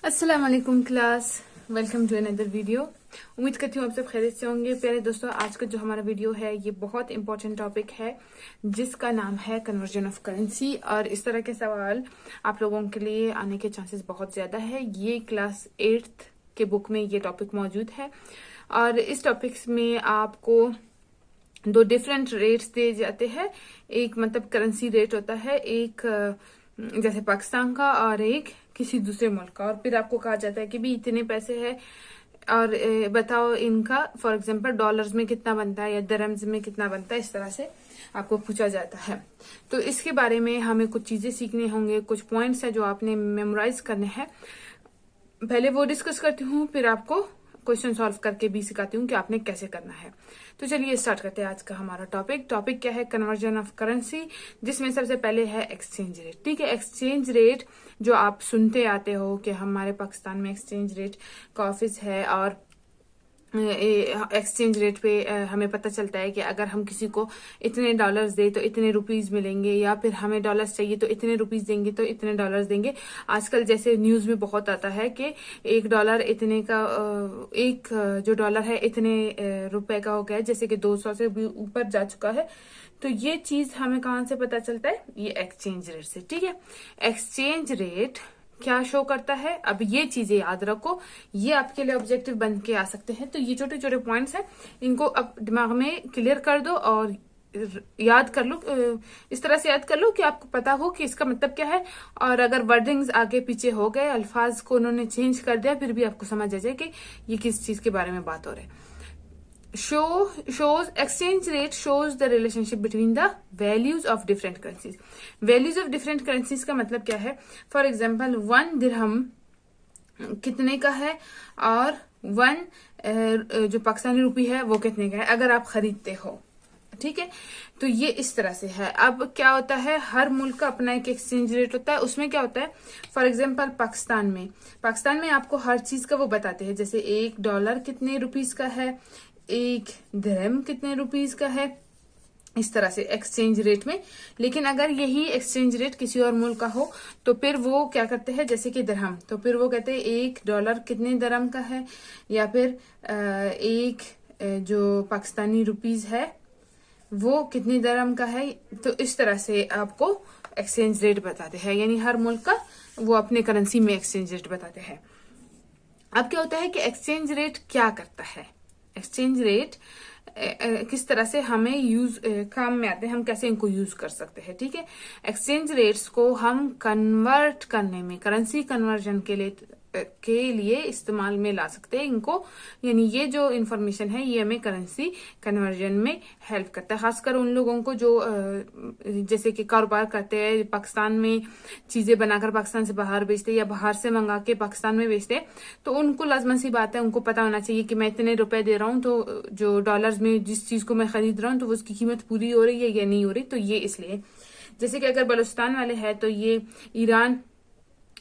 अस्सलाम वालेकुम class, welcome to another video. उम्मीद करती हूँ आप सब खैरियत से होंगे। प्यारे दोस्तों, आज का जो हमारा वीडियो है ये बहुत इंपॉर्टेंट टॉपिक है जिसका नाम है कन्वर्जन ऑफ करेंसी। और इस तरह के सवाल आप लोगों के लिए आने के चांसेस बहुत ज्यादा है। ये क्लास 8th के बुक में ये टॉपिक मौजूद है और इस टॉपिक्स में आपको दो डिफरेंट रेट्स दिए जाते हैं। एक मतलब करेंसी रेट होता है, एक जैसे पाकिस्तान का और एक किसी दूसरे मुल्क का, और फिर आपको कहा जाता है कि भी इतने पैसे है और बताओ इनका फॉर एग्जांपल डॉलर्स में कितना बनता है या दरम्स में कितना बनता है। इस तरह से आपको पूछा जाता है। तो इसके बारे में हमें कुछ चीजें सीखने होंगे, कुछ पॉइंट्स है जो आपने मेमोराइज करने हैं। पहले वो डिस्कस करती हूँ, फिर आपको क्वेश्चन सॉल्व करके भी सिखाती हूँ कि आपने कैसे करना है। तो चलिए स्टार्ट करते हैं आज का हमारा टॉपिक क्या है, कन्वर्जन ऑफ करेंसी, जिसमें सबसे पहले है एक्सचेंज रेट। ठीक है, एक्सचेंज रेट जो आप सुनते आते हो कि हमारे पाकिस्तान में एक्सचेंज रेट का ऑफिस है और एक्सचेंज रेट पे हमें पता चलता है कि अगर हम किसी को इतने डॉलर्स दे तो इतने रुपीस मिलेंगे, या फिर हमें डॉलर्स चाहिए तो इतने रुपीस देंगे तो इतने डॉलर्स देंगे। आजकल जैसे न्यूज में बहुत आता है कि $1 इतने का, एक जो डॉलर है इतने रुपए का हो गया है, जैसे कि 200 से भी ऊपर जा चुका है। तो ये चीज हमें कहाँ से पता चलता है? ये एक्सचेंज रेट से। ठीक है, एक्सचेंज रेट क्या शो करता है, अब ये चीजें याद रखो, ये आपके लिए ऑब्जेक्टिव बन के आ सकते हैं। तो ये छोटे छोटे पॉइंट्स हैं, इनको अब दिमाग में क्लियर कर दो और याद कर लो, इस तरह से याद कर लो कि आपको पता हो कि इसका मतलब क्या है। और अगर वर्डिंग्स आगे पीछे हो गए, अल्फाज को उन्होंने चेंज कर दिया, फिर भी आपको समझ आ जाए कि ये किस चीज के बारे में बात हो रही है। Exchange rate shows the relationship between the values of different currencies. Values of different currencies का मतलब क्या है? For example, 1 दिरहम कितने का है और 1 जो पाकिस्तानी रुपी है वो कितने का है अगर आप खरीदते हो। ठीक है, तो ये इस तरह से है। अब क्या होता है, हर मुल्क का अपना एक एक्सचेंज रेट होता है। उसमें क्या होता है, फॉर एग्जांपल पाकिस्तान में आपको हर चीज का वो बताते हैं, जैसे $1 कितने रुपीस का है, 1 दिरहम कितने रुपीस का है, इस तरह से एक्सचेंज रेट में। लेकिन अगर यही एक्सचेंज रेट किसी और मुल्क का हो तो फिर वो क्या करते हैं, जैसे कि दिरहम, तो फिर वो कहते हैं $1 कितने दिरहम का है, या फिर एक जो पाकिस्तानी रुपीस है वो कितने दिरहम का है। तो इस तरह से आपको एक्सचेंज रेट बताते हैं, यानी हर मुल्क का वो अपने करेंसी में एक्सचेंज रेट बताते हैं। अब क्या होता है कि एक्सचेंज रेट क्या करता है, एक्सचेंज रेट किस तरह से हमें काम में आते हैं, हम कैसे इनको यूज कर सकते हैं। ठीक है, एक्सचेंज रेट्स को हम कन्वर्ट करने में, करेंसी कन्वर्जन के लिए इस्तेमाल में ला सकते हैं इनको, यानी ये जो इंफॉर्मेशन है ये हमें करेंसी कन्वर्जन में हेल्प करता है। खासकर उन लोगों को जो जैसे कि कारोबार करते हैं, पाकिस्तान में चीजें बनाकर पाकिस्तान से बाहर बेचते हैं या बाहर से मंगा के पाकिस्तान में बेचते हैं, तो उनको लाजमन सी बात है, उनको पता होना चाहिए कि मैं इतने रुपए दे रहा हूँ तो जो डॉलर्स में जिस चीज को मैं खरीद रहा हूँ तो उसकी कीमत पूरी हो रही है या नहीं हो रही। तो ये इसलिए, जैसे कि अगर बलूचिस्तान वाले हैं तो ये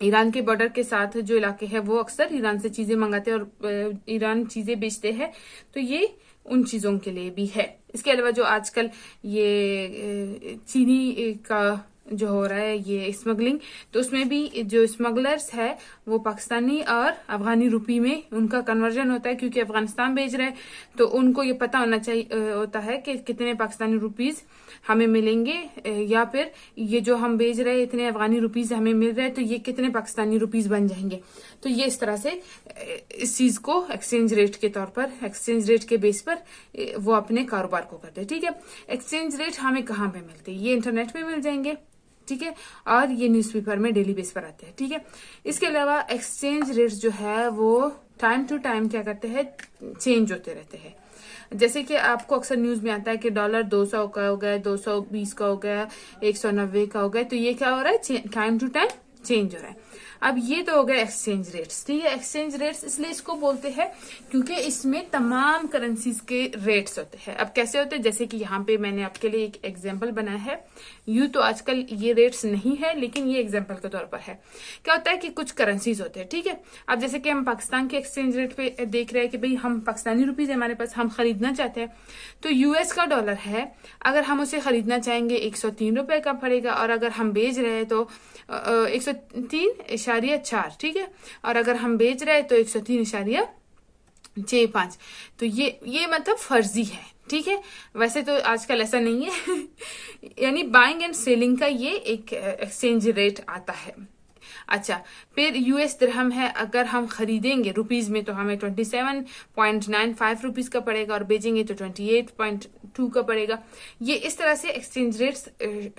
ईरान के बॉर्डर के साथ जो इलाके हैं वो अक्सर ईरान से चीजें मंगाते हैं और ईरान चीजें बेचते हैं, तो ये उन चीजों के लिए भी है। इसके अलावा जो आजकल ये चीनी का जो हो रहा है ये स्मगलिंग, तो उसमें भी जो स्मगलर्स है वो पाकिस्तानी और अफगानी रुपी में उनका कन्वर्जन होता है, क्योंकि अफगानिस्तान भेज रहे हैं तो उनको ये पता होना चाहिए होता है कि कितने पाकिस्तानी रुपीज हमें मिलेंगे, या फिर ये जो हम भेज रहे हैं इतने अफगानी रुपीज हमें मिल रहे हैं तो ये कितने पाकिस्तानी रुपीज बन जाएंगे। तो ये इस तरह से इस चीज को एक्सचेंज रेट के तौर पर, एक्सचेंज रेट के बेस पर वो अपने कारोबार को करते हैं। ठीक है, एक्सचेंज रेट हमें कहाँ पे मिलते हैं, ये इंटरनेट पे मिल जाएंगे। ठीक है, और ये न्यूज़पेपर में डेली बेस पर आते हैं। ठीक है, इसके अलावा एक्सचेंज रेट्स जो है वो टाइम टू टाइम क्या करते हैं, चेंज होते रहते हैं। जैसे कि आपको अक्सर न्यूज में आता है कि डॉलर 200 का हो गया, 220 का हो गया, 190 का हो गया, तो ये क्या हो रहा है, टाइम टू टाइम चेंज हो रहा है। अब ये तो हो गया एक्सचेंज रेट्स। ठीक है, एक्सचेंज रेट्स इसलिए इसको बोलते हैं क्योंकि इसमें तमाम करेंसीज के रेट्स होते हैं। अब कैसे होते हैं, जैसे कि यहाँ पे मैंने आपके लिए एक एग्जांपल बनाया है। यूं तो आजकल ये रेट्स नहीं है, लेकिन ये एग्जांपल के तौर पर है। क्या होता है कि कुछ करेंसीज होते हैं। ठीक है, अब जैसे कि हम पाकिस्तान के एक्सचेंज रेट पे देख रहे हैं कि भाई हम पाकिस्तानी रुपीज हमारे पास, हम खरीदना चाहते हैं, तो US का डॉलर है, अगर हम उसे खरीदना चाहेंगे 103 रुपए का पड़ेगा, और अगर हम बेच रहे हैं तो 103 103.4, ठीक है। और अगर हम बेच रहे हैं तो 103.65। तो ये मतलब फर्जी है, ठीक है। वैसे तो आजकल ऐसा नहीं है यानी बाइंग एंड सेलिंग का ये एक एक्सचेंज रेट आता है। अच्छा, फिर यूएस दिरहम है, अगर हम खरीदेंगे रुपीज में तो हमें 27.95 रुपीज का पड़ेगा और बेचेंगे तो 28.2 का पड़ेगा। ये इस तरह से एक्सचेंज रेट्स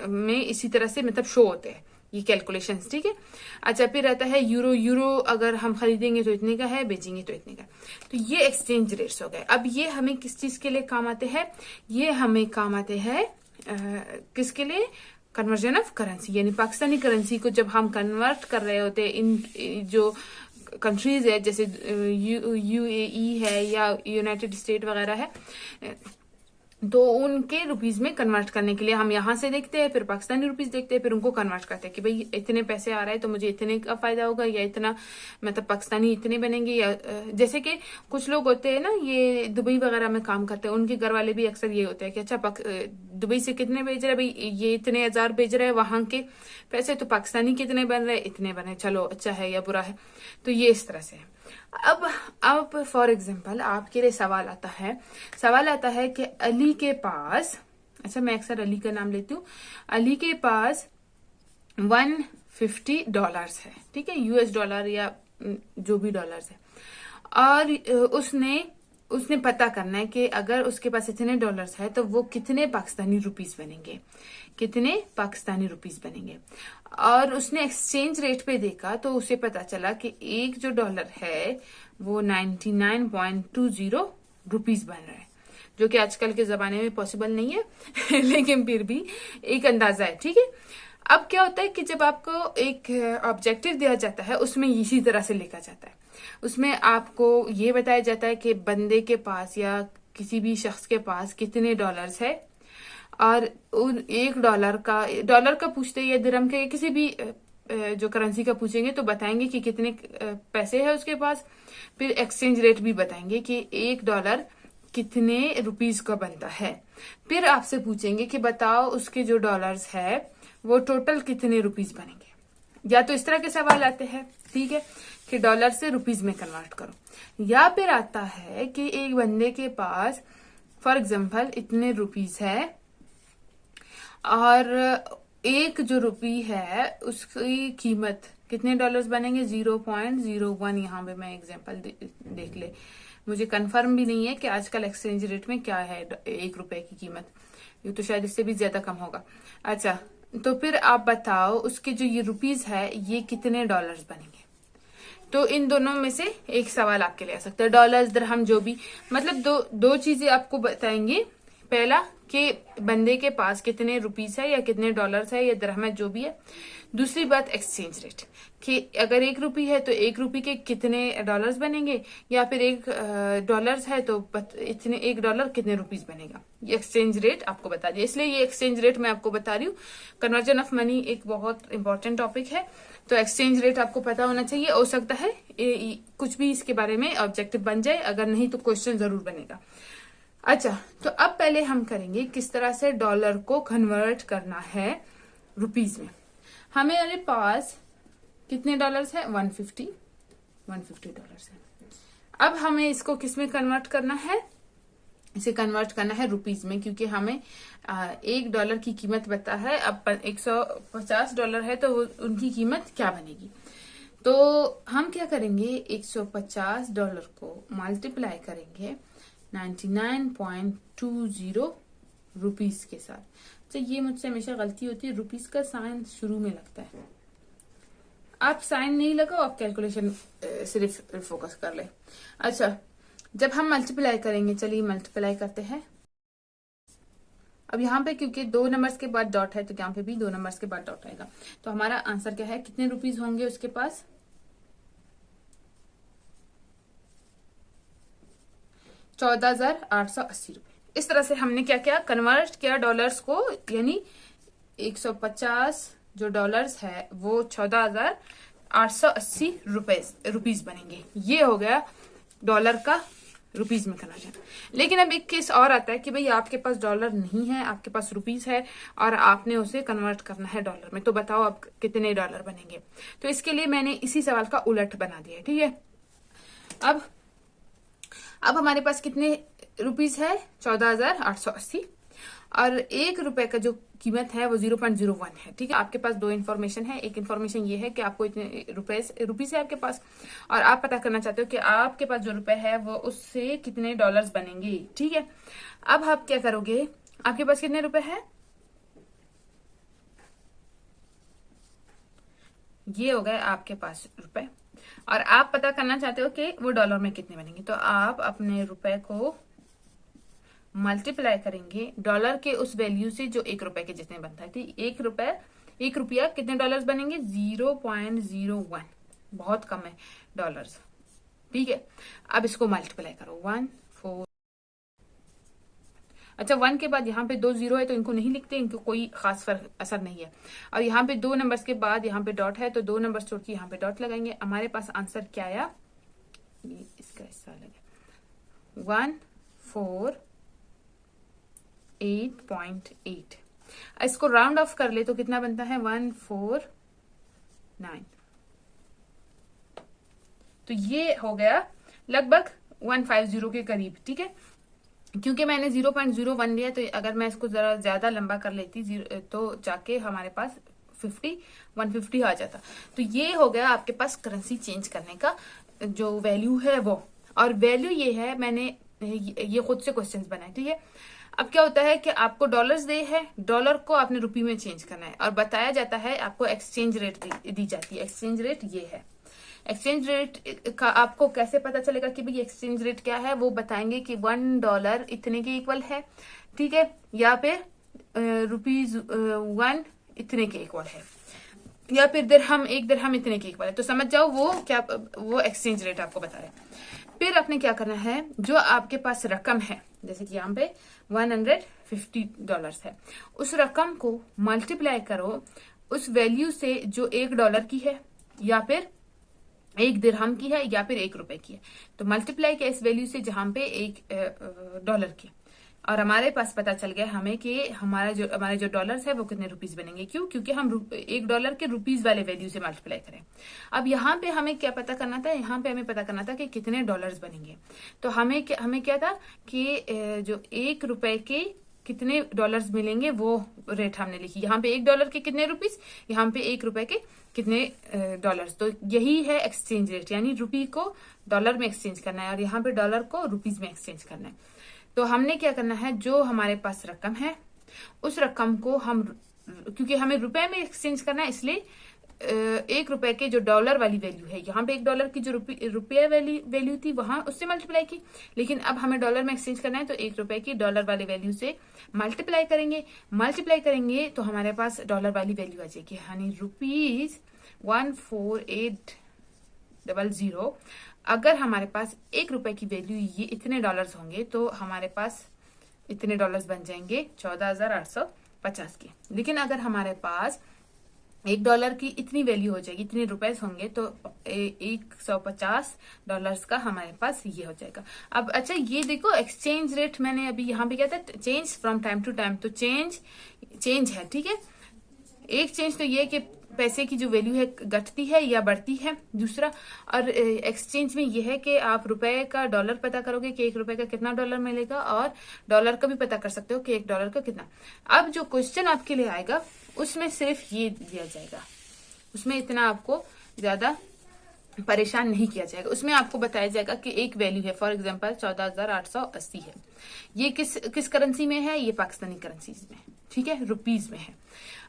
में इसी तरह से मतलब शो होते हैं ये कैलकुलेशंस, ठीक है। अच्छा, फिर आता है यूरो अगर हम खरीदेंगे तो इतने का है, बेचेंगे तो इतने का। तो ये एक्सचेंज रेट्स हो गए। अब ये हमें किस चीज के लिए काम आते हैं? ये हमें काम आते हैं किसके लिए? कन्वर्जन ऑफ करेंसी, यानी पाकिस्तानी करेंसी को जब हम कन्वर्ट कर रहे होते हैं इन जो कंट्रीज है, जैसे यूएई है या यूनाइटेड स्टेट वगैरह है, तो उनके रुपीज में कन्वर्ट करने के लिए हम यहाँ से देखते हैं, फिर पाकिस्तानी रुपीज देखते हैं, फिर उनको कन्वर्ट करते हैं कि भाई इतने पैसे आ रहा है तो मुझे इतने का फायदा होगा, या इतना मतलब पाकिस्तानी इतने बनेंगे। या जैसे कि कुछ लोग होते हैं ना, ये दुबई वगैरह में काम करते हैं, उनके घर वाले भी अक्सर ये होते हैं कि अच्छा दुबई से कितने भेज रहे, भाई ये इतने हजार भेज रहे हैं वहां के पैसे, तो पाकिस्तानी कितने बन रहे, इतने बने, चलो अच्छा है या बुरा है। तो ये इस तरह से है। अब फॉर एग्जाम्पल आपके लिए सवाल आता है कि अली के पास, अच्छा मैं अक्सर अली का नाम लेती हूँ, अली के पास $150 है, ठीक है, यूएस डॉलर या जो भी डॉलर्स है, और उसने पता करना है कि अगर उसके पास इतने डॉलर्स है तो वो कितने पाकिस्तानी रुपीस बनेंगे। और उसने एक्सचेंज रेट पे देखा तो उसे पता चला कि एक जो डॉलर है वो 99.20 रुपीस बन रहा है, जो कि आजकल के जमाने में पॉसिबल नहीं है लेकिन फिर भी एक अंदाजा है, ठीक है। अब क्या होता है कि जब आपको एक ऑब्जेक्टिव दिया जाता है उसमें इसी तरह से लिखा जाता है, उसमें आपको ये बताया जाता है कि बंदे के पास या किसी भी शख्स के पास कितने डॉलर्स है, और एक डॉलर का पूछते या दिरहम के किसी भी जो करेंसी का पूछेंगे तो बताएंगे कि कितने पैसे है उसके पास, फिर एक्सचेंज रेट भी बताएंगे कि एक डॉलर कितने रुपीस का बनता है। फिर आपसे पूछेंगे कि बताओ उसके जो डॉलर्स है वो टोटल कितने रुपीस बनेंगे। या तो इस तरह के सवाल आते हैं, ठीक है, कि डॉलर से रुपीस में कन्वर्ट करो, या फिर आता है कि एक बंदे के पास फॉर एग्जाम्पल इतने रुपीस है और एक जो रुपी है उसकी कीमत कितने डॉलर्स बनेंगे, 0.01। यहाँ पे मैं एग्जांपल देख ले, मुझे कंफर्म भी नहीं है कि आजकल एक्सचेंज रेट में क्या है एक रुपए की कीमत, ये तो शायद इससे भी ज्यादा कम होगा। अच्छा, तो फिर आप बताओ उसके जो ये रुपीस है ये कितने डॉलर्स बनेंगे। तो इन दोनों में से एक सवाल आपके लिए आ सकता है, डॉलर्स दिरहम जो भी, मतलब दो चीजें आपको बताएंगे। पहला कि बंदे के पास कितने रुपीस है या कितने डॉलर्स है या दिरहम है जो भी है। दूसरी बात एक्सचेंज रेट, कि अगर एक रुपी है तो एक रुपी के कितने डॉलर्स बनेंगे, या फिर एक डॉलर्स है तो इतने एक डॉलर कितने रुपीस बनेगा। ये एक्सचेंज रेट आपको बता दिया, इसलिए ये एक्सचेंज रेट मैं आपको बता रही हूँ। कन्वर्जन ऑफ मनी एक बहुत इंपॉर्टेंट टॉपिक है, तो एक्सचेंज रेट आपको पता होना चाहिए। हो सकता है कुछ भी इसके बारे में ऑब्जेक्टिव बन जाए, अगर नहीं तो क्वेश्चन जरूर बनेगा। अच्छा, तो अब पहले हम करेंगे किस तरह से डॉलर को कन्वर्ट करना है रुपीस में। हमारे पास कितने डॉलर्स है, 150 डॉलर्स है। अब हमें इसको किस में कन्वर्ट करना है, इसे कन्वर्ट करना है रुपीस में, क्योंकि हमें एक डॉलर की कीमत पता है। अब 150 डॉलर है तो उनकी कीमत क्या बनेगी। तो हम क्या करेंगे, 150 डॉलर को मल्टीप्लाई करेंगे 99.20 रुपीस के साथ। तो ये मुझसे हमेशा गलती होती है, रुपीस का साइन शुरू में लगता है। आप साइन नहीं लगाओ, आप कैलकुलेशन सिर्फ फोकस कर ले। अच्छा, जब हम मल्टीप्लाई करेंगे, चलिए मल्टीप्लाई करते हैं। अब यहाँ पे क्योंकि 2 नंबर्स के बाद डॉट है तो यहाँ पे भी 2 नंबर्स के बाद डॉट आएगा। तो हमारा आंसर क्या है, कितने रुपीस होंगे उसके पास, 14,880 रुपए। इस तरह से हमने क्या किया, कन्वर्ट किया डॉलर्स को, यानी 150 जो डॉलर्स है वो 14,880 रुपीस बनेंगे। ये हो गया डॉलर का रुपीज में कन्वर्ट है। लेकिन अब एक केस और आता है कि भाई आपके पास डॉलर नहीं है, आपके पास रुपीज है और आपने उसे कन्वर्ट करना है डॉलर में, तो बताओ अब कितने डॉलर बनेंगे। तो इसके लिए मैंने इसी सवाल का उलट बना दिया है, ठीक है। अब हमारे पास कितने रुपीज है, 14,880, और 1 रुपए का जो कीमत है वो 0.01 है, ठीक है। आपके पास दो इन्फॉर्मेशन है, एक इन्फॉर्मेशन ये है कि आपको इतने रुपीज है आपके पास, और आप पता करना चाहते हो कि आपके पास जो रुपए है वो उससे कितने डॉलर्स बनेंगे, ठीक है। अब आप क्या करोगे, आपके पास कितने रुपए है, ये हो गए आपके पास रुपए, और आप पता करना चाहते हो कि वो डॉलर में कितने बनेंगे। तो आप अपने रुपए को मल्टीप्लाई करेंगे डॉलर के उस वैल्यू से जो 1 रुपए के जितने बनता है, ठीक। 1 रुपया कितने डॉलर्स बनेंगे, 0.01, बहुत कम है डॉलर्स, ठीक है। अब इसको मल्टीप्लाई करो, 1 4, अच्छा 1 के बाद यहाँ पे 2 0 है तो इनको नहीं लिखते, इनको कोई खास फर्क असर नहीं है। और यहाँ पे 2 नंबर्स के बाद यहाँ पे डॉट है तो 2 नंबर्स छोड़ के यहाँ पे डॉट लगाएंगे। हमारे पास आंसर क्या आया, ये इसका हिस्सा लगे 148.8। इसको राउंड ऑफ कर ले तो कितना बनता है, 149। तो ये हो गया लगभग 150 के करीब, ठीक है। क्योंकि मैंने 0.01 लिया तो अगर मैं इसको जरा ज्यादा लंबा कर लेती तो जाके हमारे पास 150 आ जाता। तो ये हो गया आपके पास करेंसी चेंज करने का जो वैल्यू है वो, और वैल्यू ये है, मैंने ये खुद से क्वेश्चंस बनाए, ठीक है। अब क्या होता है कि आपको डॉलर्स दे है, डॉलर को आपने रुपये में चेंज करना है और बताया जाता है, आपको एक्सचेंज रेट दी जाती है। एक्सचेंज रेट ये है। एक्सचेंज रेट का आपको कैसे पता चलेगा कि भाई एक्सचेंज रेट क्या है, वो बताएंगे कि $1 इतने के इक्वल है, ठीक है, या फिर ₹1 इतने के इक्वल है, या फिर एक दिरहम इतने के इक्वल है। तो समझ जाओ वो एक्सचेंज रेट आपको बता रहा है। फिर आपने क्या करना है, जो आपके पास रकम है, जैसे कि यहाँ पे $150 है, उस रकम को मल्टीप्लाई करो उस वैल्यू से जो $1 की है, या फिर 1 दिरहम की है, या फिर 1 रुपए की है। तो मल्टीप्लाई किया इस वैल्यू से जहां पे $1 की, और हमारे पास पता चल गया हमें कि हमारे जो डॉलर्स है वो कितने रुपीज बनेंगे। क्यों, क्योंकि हम $1 के रुपीज वाले वैल्यू से मल्टीप्लाई करें। अब यहाँ पे हमें क्या पता करना था, यहाँ पे हमें पता करना था कि कितने डॉलर्स बनेंगे। तो हमें क्या था कि जो 1 रुपए के कितने डॉलर्स मिलेंगे वो रेट हमने लिखी। यहाँ पे $1 के कितने रुपीज, यहाँ पे 1 रुपए के कितने डॉलर्स। तो यही है एक्सचेंज रेट, यानी रुपी को डॉलर में एक्सचेंज करना है और यहाँ पे डॉलर को रुपीज में एक्सचेंज करना है। तो हमने क्या करना है, जो हमारे पास रकम है उस रकम को हम, क्योंकि हमें रुपए में एक्सचेंज करना है, इसलिए 1 रुपए के जो डॉलर वाली वैल्यू है, यहाँ पे $1 की जो रुपये वाली वैल्यू थी वहां उससे मल्टीप्लाई की, लेकिन अब हमें डॉलर में एक्सचेंज करना है तो 1 रुपए की डॉलर वाली वैल्यू से मल्टीप्लाई करेंगे तो हमारे पास डॉलर वाली वैल्यू आ जाएगी, यानी ₹14800। अगर हमारे पास 1 रुपए की वैल्यू ये इतने डॉलर्स होंगे तो हमारे पास इतने डॉलर्स बन जाएंगे 14,850 के। लेकिन अगर हमारे पास $1 की इतनी वैल्यू हो जाएगी, इतने रुपए होंगे, तो $150 का हमारे पास ये हो जाएगा। अब अच्छा ये देखो, एक्सचेंज रेट मैंने अभी यहाँ पे क्या था, change from time to time, तो चेंज है, ठीक है। एक चेंज तो ये कि पैसे की जो वैल्यू है घटती है या बढ़ती है, दूसरा, और एक्सचेंज में ये है कि आप रुपए का डॉलर पता करोगे कि 1 रुपए का कितना डॉलर मिलेगा, और डॉलर का भी पता कर सकते हो कि $1 का कितना। अब जो क्वेश्चन आपके लिए आएगा उसमें सिर्फ ये दिया जाएगा, उसमें इतना आपको ज्यादा परेशान नहीं किया जाएगा। उसमें आपको बताया जाएगा कि एक वैल्यू है, फॉर एग्जांपल 14,880 है, ये किस करेंसी में है, ये पाकिस्तानी करेंसी में, ठीक है, रुपीज में है।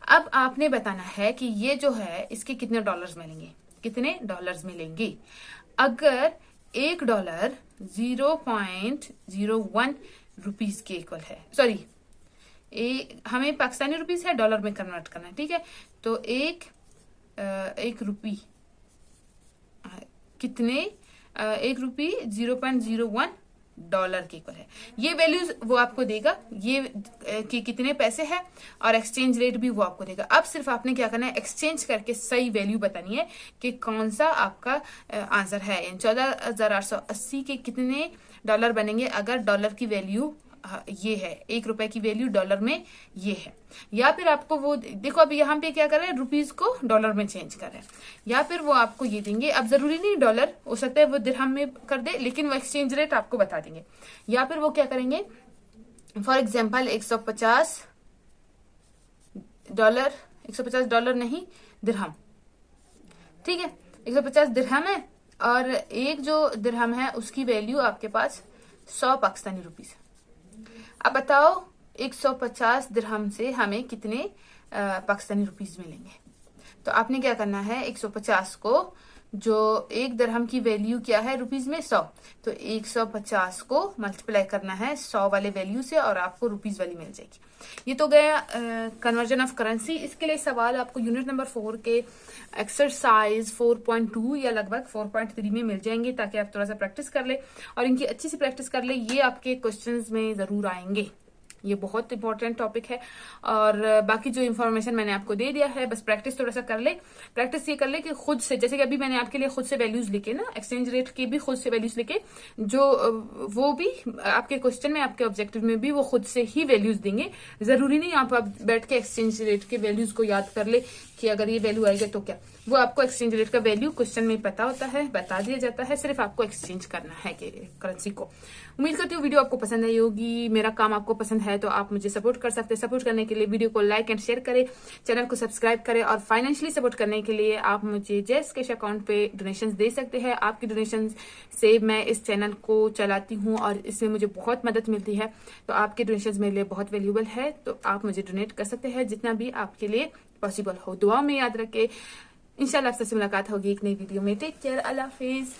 अब आपने बताना है कि ये जो है इसके कितने डॉलर्स मिलेंगे। अगर $1 0.01 रुपीज के इक्वल है, सॉरी हमें पाकिस्तानी रुपीज है, डॉलर में कन्वर्ट करना है, ठीक है। तो एक रुपी कितने, 1 रुपी 0.01 डॉलर के इक्वल है। ये वैल्यूज वो आपको देगा, ये कि कितने पैसे है, और एक्सचेंज रेट भी वो आपको देगा। अब सिर्फ आपने क्या करना है, एक्सचेंज करके सही वैल्यू बतानी है कि कौन सा आपका आंसर है। 14,880 के कितने डॉलर बनेंगे अगर डॉलर की वैल्यू ये है, 1 रुपए की वैल्यू डॉलर में ये है। या फिर आपको वो देखो, अभी यहाँ पे क्या कर रहे हैं, रुपीज को डॉलर में चेंज कर रहे हैं, या फिर वो आपको ये देंगे। अब जरूरी नहीं डॉलर, हो सकता है वो दिरहम में कर दे, लेकिन वो एक्सचेंज रेट आपको बता देंगे। या फिर वो क्या करेंगे, फॉर एग्जाम्पल 150 डॉलर, 150 डॉलर नहीं दिरहम, ठीक है, 150 दिरहम है, और एक जो दिरहम है उसकी वैल्यू आपके पास 100 पाकिस्तानी रुपीज। अब बताओ 150 दिरहम से हमें कितने पाकिस्तानी रुपीस मिलेंगे। तो आपने क्या करना है, 150 को, जो एक दिरहम की वैल्यू क्या है रुपीस में 100, तो 150 को मल्टीप्लाई करना है 100 वाले वैल्यू से और आपको रुपीस वाली मिल जाएगी। ये तो गया कन्वर्जन ऑफ करेंसी। इसके लिए सवाल आपको यूनिट नंबर 4 के एक्सरसाइज 4.2 या लगभग 4.3 में मिल जाएंगे, ताकि आप थोड़ा सा प्रैक्टिस कर ले और इनकी अच्छी सी प्रैक्टिस कर ले। ये आपके क्वेश्चंस में जरूर आएंगे, ये बहुत इंपॉर्टेंट टॉपिक है। और बाकी जो इन्फॉर्मेशन मैंने आपको दे दिया है, बस प्रैक्टिस थोड़ा सा कर ले। प्रैक्टिस ये कर ले कि खुद से, जैसे कि अभी मैंने आपके लिए खुद से वैल्यूज लिखे ना, एक्सचेंज रेट के भी खुद से वैल्यूज लिखे, जो वो भी आपके क्वेश्चन में, आपके ऑब्जेक्टिव में भी वो खुद से ही वैल्यूज देंगे। जरूरी नहीं आप बैठ के एक्सचेंज रेट के वैल्यूज को याद कर ले कि अगर ये वैल्यू आएगा तो क्या, वो आपको एक्सचेंज रेट का वैल्यू क्वेश्चन में पता होता है, बता दिया जाता है, सिर्फ आपको एक्सचेंज करना है करेंसी को। उम्मीद करती हूँ वीडियो आपको पसंद आई होगी। मेरा काम आपको पसंद है तो आप मुझे सपोर्ट कर सकते हैं। सपोर्ट करने के लिए वीडियो को लाइक एंड शेयर करें, चैनल को सब्सक्राइब करें, और फाइनेंशियली सपोर्ट करने के लिए आप मुझे जैस कैश अकाउंट पे डोनेशंस दे सकते हैं। आपकी डोनेशंस से मैं इस चैनल को चलाती हूँ और इसमें मुझे बहुत मदद मिलती है, तो आपके डोनेशंस मेरे लिए बहुत वैल्यूबल है। तो आप मुझे डोनेट कर सकते हैं जितना भी आपके लिए पॉसिबल हो। दुआ में याद रखें, इंशाल्लाह आपसे मुलाकात होगी एक नई वीडियो में। टेक केयर, अल्लाह हाफिज।